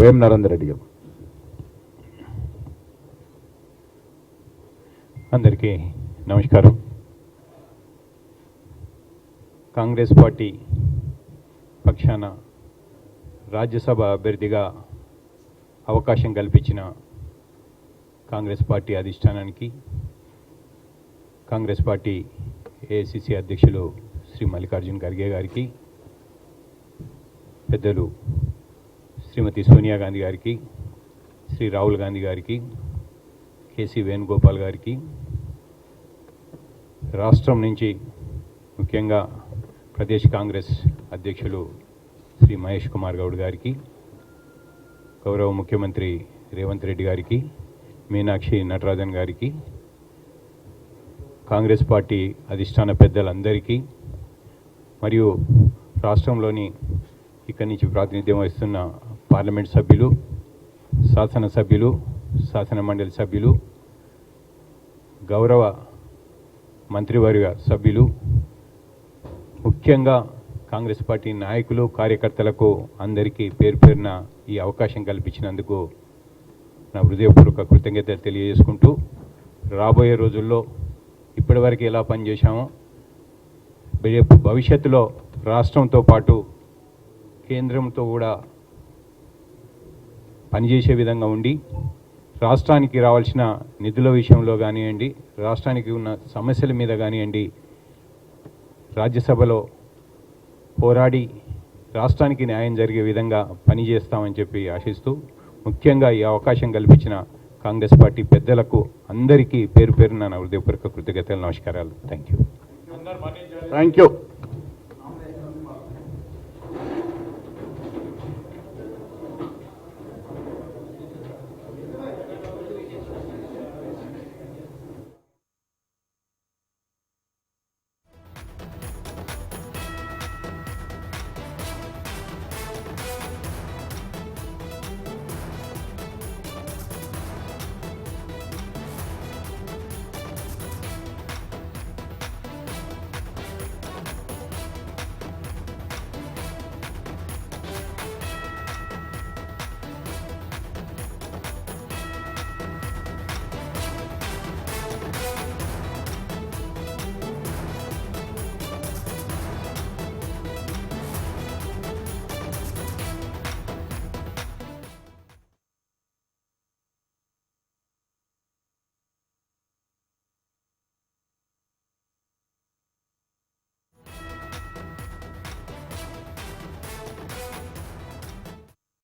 వేం నరేందర్ రెడ్డి గారు. అందరికీ నమస్కారం. కాంగ్రెస్ పార్టీ పక్షాన రాజ్యసభ అభ్యర్థిగా అవకాశం కల్పించిన కాంగ్రెస్ పార్టీ అధిష్టానానికి, కాంగ్రెస్ పార్టీ ఏఐసిసి అధ్యక్షులు శ్రీ మల్లికార్జున్ ఖర్గే గారికి, పెద్దలు శ్రీమతి సోనియా గాంధీ గారికి, శ్రీ రాహుల్ గాంధీ గారికి, కేసీ వేణుగోపాల్ గారికి, రాష్ట్రం నుంచి ముఖ్యంగా ప్రదేశ్ కాంగ్రెస్ అధ్యక్షులు శ్రీ మహేష్ కుమార్ గౌడ్ గారికి, గౌరవ ముఖ్యమంత్రి రేవంత్ రెడ్డి గారికి, మీనాక్షి నటరాజన్ గారికి, కాంగ్రెస్ పార్టీ అధిష్టాన పెద్దలందరికీ, మరియు రాష్ట్రంలోని ఇక్కడి నుంచి ప్రాతినిధ్యం వహిస్తున్న పార్లమెంట్ సభ్యులు, శాసనసభ్యులు, శాసన మండలి సభ్యులు, గౌరవ మంత్రివర్గ సభ్యులు, ముఖ్యంగా కాంగ్రెస్ పార్టీ నాయకులు, కార్యకర్తలకు అందరికీ పేరు పేరున ఈ అవకాశం కల్పించినందుకు నా హృదయపూర్వక కృతజ్ఞతలు తెలియజేసుకుంటూ, రాబోయే రోజుల్లో ఇప్పటివరకు ఎలా పనిచేశామో భవిష్యత్తులో రాష్ట్రంతో పాటు కేంద్రంతో కూడా పనిచేసే విధంగా ఉండి, రాష్ట్రానికి రావాల్సిన నిధుల విషయంలో కానివ్వండి, రాష్ట్రానికి ఉన్న సమస్యల మీద కానివ్వండి, రాజ్యసభలో పోరాడి రాష్ట్రానికి న్యాయం జరిగే విధంగా పనిచేస్తామని చెప్పి ఆశిస్తూ, ముఖ్యంగా ఈ అవకాశం కల్పించిన కాంగ్రెస్ పార్టీ పెద్దలకు అందరికీ పేరు పేరున నా హృదయపూర్వక కృతజ్ఞతలు, నమస్కారాలు. Thank you.